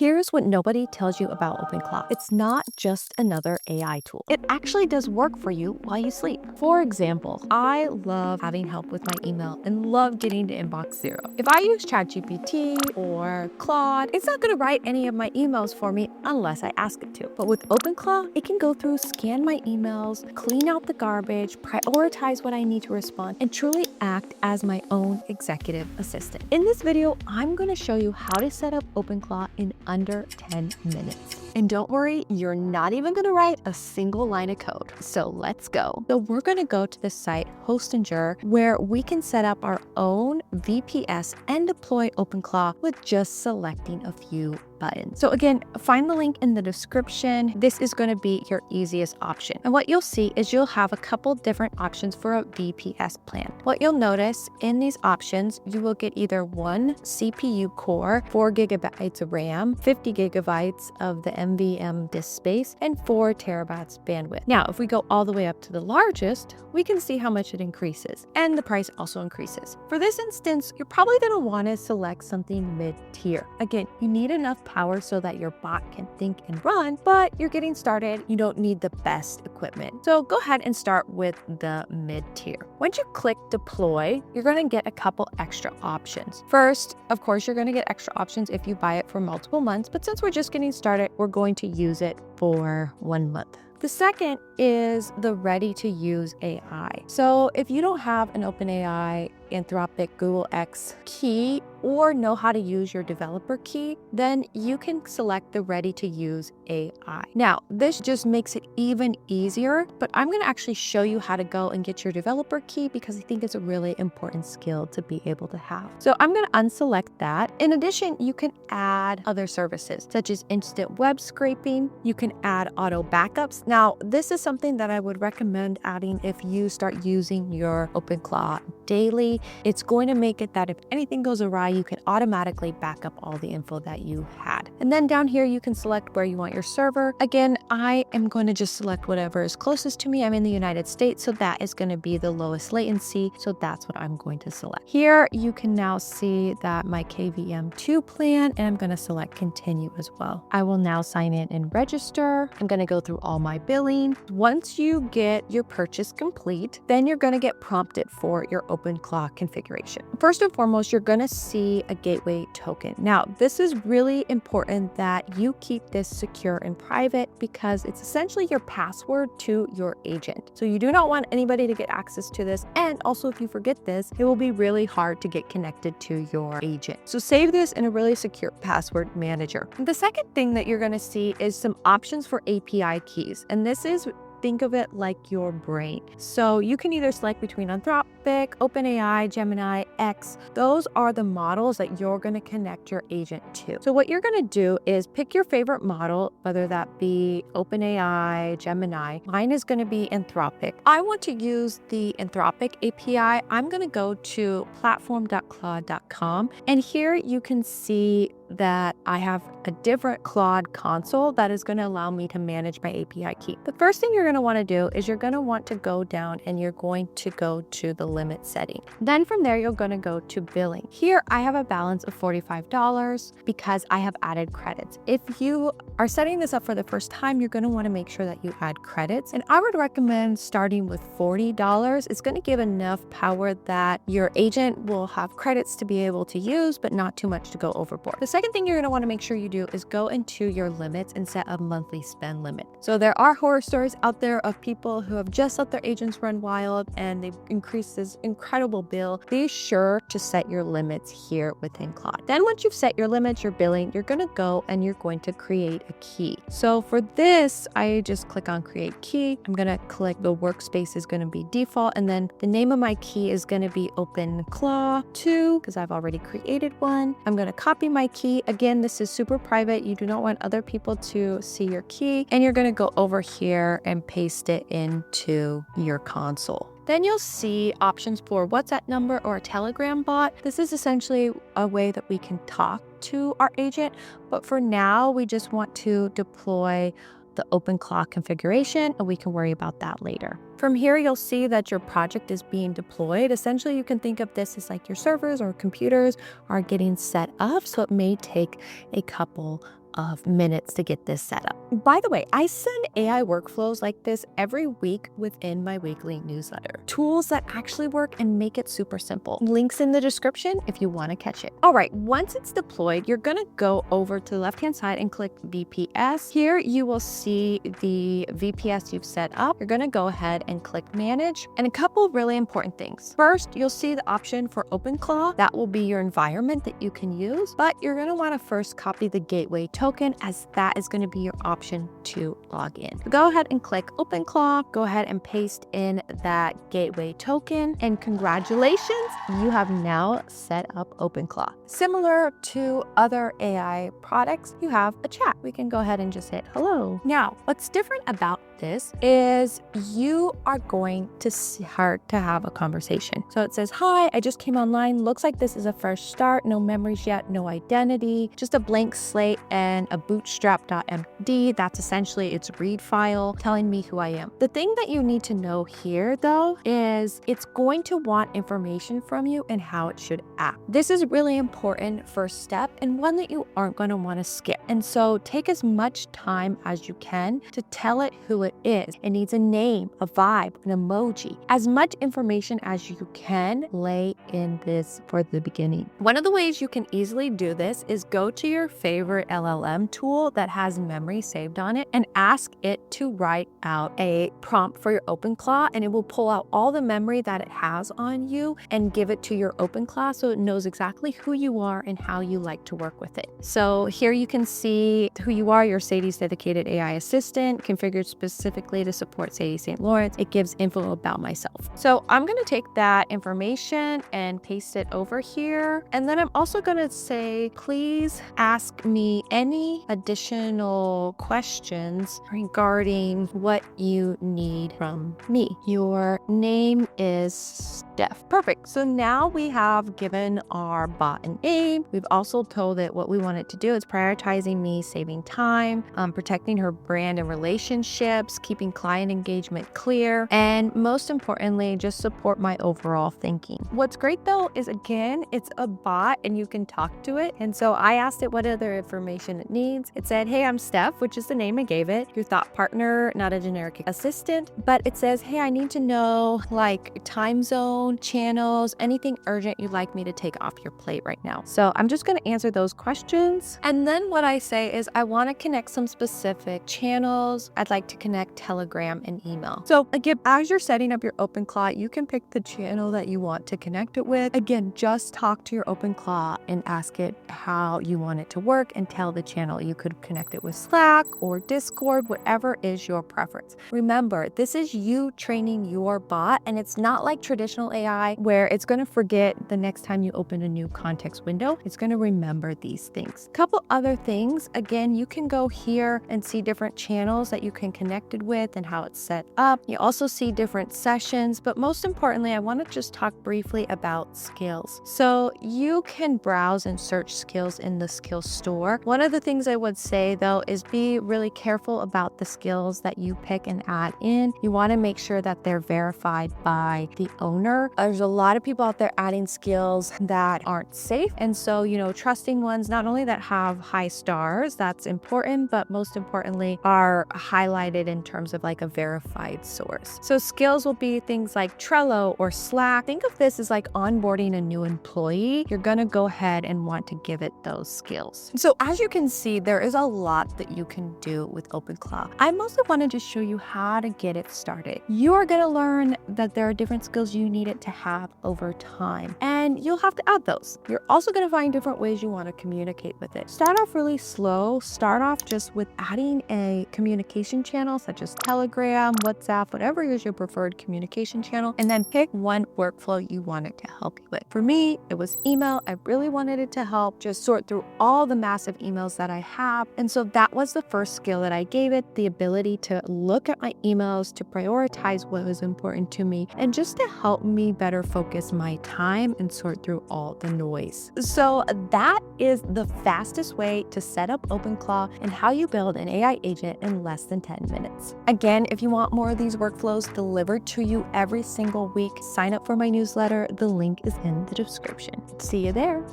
Here's what nobody tells you about OpenClaw. It's not just another AI tool. It actually does work for you while you sleep. For example, I love having help with my email and love getting to inbox zero. If I use ChatGPT or Claude, it's not going to write any of my emails for me unless I ask it to. But with OpenClaw, it can go through, scan my emails, clean out the garbage, prioritize what I need to respond, and truly act as my own executive assistant. In this video, I'm going to show you how to set up OpenClaw in under 10 minutes. And don't worry, you're not even going to write a single line of code. So let's go. So we're going to go to the site Hostinger, where we can set up our own VPS and deploy OpenClaw with just selecting a few buttons. So again, find the link in the description. This is going to be your easiest option. And what you'll see is you'll have a couple different options for a VPS plan. What you'll notice in these options, you will get either one CPU core, 4 gigabytes of RAM, 50 gigabytes of the NVMe disk space, and 4 terabytes bandwidth. Now, if we go all the way up to the largest, we can see how much it increases, and the price also increases. For this instance, you're probably going to want to select something mid-tier. Again, you need enough power so that your bot can think and run, but you're getting started. You don't need the best equipment. So go ahead and start with the mid-tier. Once you click deploy, you're going to get a couple extra options. First, of course, you're going to get extra options if you buy it for multiple months, but since we're just getting started, we're going to use it for 1 month. The second is the ready-to-use AI. So if you don't have an OpenAI, Anthropic, Google X key, or know how to use your developer key, then you can select the ready-to-use AI. Now, this just makes it even easier, but I'm going to actually show you how to go and get your developer key because I think it's a really important skill to be able to have. So I'm going to unselect that. In addition, you can add other services such as instant web scraping. You can add auto backups. Now, this is something that I would recommend adding if you start using your OpenClaw daily. It's going to make it that if anything goes awry, you can automatically back up all the info that you had. And then down here, you can select where you want your server. Again, I am going to just select whatever is closest to me. I'm in the United States, so that is going to be the lowest latency. So that's what I'm going to select. Here, you can now see that my KVM2 plan, and I'm going to select continue as well. I will now sign in and register. I'm going to go through all my billing. Once you get your purchase complete, then you're going to get prompted for your OpenClaw configuration. First and foremost, you're going to see a gateway token. Now, this is really important that you keep this secure and private because it's essentially your password to your agent. So you do not want anybody to get access to this. And also, if you forget this, it will be really hard to get connected to your agent. So save this in a really secure password manager. The second thing that you're going to see is some options for API keys. And this is, think of it like your brain. So you can either select between Anthropic, OpenAI, Gemini, X. Those are the models that you're going to connect your agent to. So what you're going to do is pick your favorite model, whether that be OpenAI, Gemini. Mine is going to be Anthropic. I want to use the Anthropic API. I'm going to go to platform.claude.com, and here you can see that I have a different Claude console that is going to allow me to manage my API key. The first thing you're going to want to do is you're going to want to go down and you're going to go to the limit setting. Then from there, you're going to go to billing. Here, I have a balance of $45 because I have added credits. If you are setting this up for the first time, you're going to want to make sure that you add credits. And I would recommend starting with $40. It's going to give enough power that your agent will have credits to be able to use, but not too much to go overboard. The second thing you're going to want to make sure you do is go into your limits and set a monthly spend limit. So there are horror stories out there of people who have just let their agents run wild and they've increased this incredible bill. Be sure to set your limits here within Claude. Then once you've set your limits, your billing, you're going to go and you're going to create a key. So for this, I just click on create key. I'm going to click the workspace is going to be default, and then the name of my key is going to be OpenClaw 2 because I've already created one. I'm going to copy my key. Again, this is super private. You do not want other people to see your key, and you're going to go over here and paste it into your console. Then you'll see options for WhatsApp number or a Telegram bot. This is essentially a way that we can talk to our agent, but for now, we just want to deploy the OpenClaw configuration, and we can worry about that later. From here, you'll see that your project is being deployed. Essentially, you can think of this as like your servers or computers are getting set up, so it may take a couple of minutes to get this set up. By the way, I send AI workflows like this every week within my weekly newsletter. Tools that actually work and make it super simple. Links in the description if you want to catch it. All right, once it's deployed, you're going to go over to the left-hand side and click VPS. Here you will see the VPS you've set up. You're going to go ahead and click Manage, and a couple of really important things. First, you'll see the option for OpenClaw. That will be your environment that you can use, but you're going to want to first copy the gateway token, as that is going to be your option to log in. So go ahead and click OpenClaw, go ahead and paste in that gateway token, and congratulations, you have now set up OpenClaw. Similar to other AI products, you have a chat. We can go ahead and just hit hello. Now, what's different about this is you are going to start to have a conversation. So it says, hi, I just came online. Looks like this is a fresh start. No memories yet, no identity, just a blank slate and a bootstrap.md. That's essentially its read file telling me who I am. The thing that you need to know here though is it's going to want information from you and how it should act. This is really important first step and one that you aren't going to want to skip. And so take as much time as you can to tell it who it is. It needs a name, a vibe, an emoji. As much information as you can lay in this for the beginning. One of the ways you can easily do this is go to your favorite LLM tool that has memory saved on it and ask it to write out a prompt for your OpenClaw, and it will pull out all the memory that it has on you and give it to your OpenClaw so it knows exactly who you are and how you like to work with it. So here you can see who you are, your Sadie's dedicated AI assistant, configured specifically to support Sadie St. Lawrence. It gives info about myself. So I'm going to take that information and paste it over here. And then I'm also going to say, please ask me any additional questions regarding what you need from me. Your name is Steph. Perfect. So now we have given our bot a name. We've also told it what we want it to do. It's prioritizing me, saving time, protecting her brand and relationships, keeping client engagement clear, and most importantly, just support my overall thinking. What's great though is, again, it's a bot and you can talk to it. And so I asked it what other information it needs. It said, hey, I'm Steph, which is the name I gave it, your thought partner, not a generic assistant. But it says, hey, I need to know like time zone, channels, anything urgent you'd like me to take off your plate right now. So I'm just going to answer those questions. And then what I say is I want to connect some specific channels. I'd like to connect Telegram and email. So again, as you're setting up your OpenClaw, you can pick the channel that you want to connect it with. Again, just talk to your OpenClaw and ask it how you want it to work and tell the channel. You could connect it with Slack or Discord, whatever is your preference. Remember, this is you training your bot, and it's not like traditional AI where it's going to forget the next time you open a new context window. It's going to remember these things. A couple other things, again, you can go here and see different channels that you can connect it with and how it's set up. You also see different sessions, but most importantly, I want to just talk briefly about skills. So you can browse and search skills in the skill store. One of the things I would say though is be really careful about the skills that you pick and add in. You want to make sure that they're verified by the owner. There's a lot of people out there adding skills that aren't safe. And so, trusting ones, not only that have high stars, that's important, but most importantly are highlighted in terms of like a verified source. So skills will be things like Trello or Slack. Think of this as like onboarding a new employee. You're going to go ahead and want to give it those skills. So as you can see, there is a lot that you can do with OpenClaw. I mostly wanted to show you how to get it started. You are going to learn that there are different skills you need it to have over time, and you'll have to add those. You're also going to find different ways you want to communicate with it. Start off really slow. Start off just with adding a communication channel such as Telegram, WhatsApp, whatever is your preferred communication channel, and then pick one workflow you want it to help you with. For me, it was email. I really wanted it to help just sort through all the massive emails that I have. And so that was the first skill that I gave it, the ability to look at my emails, to prioritize what was important to me, and just to help me better focus my time and sort through all the noise. So that is the fastest way to set up OpenClaw and how you build an AI agent in less than 10 minutes. Again, if you want more of these workflows delivered to you every single week, sign up for my newsletter. The link is in the description. See you there.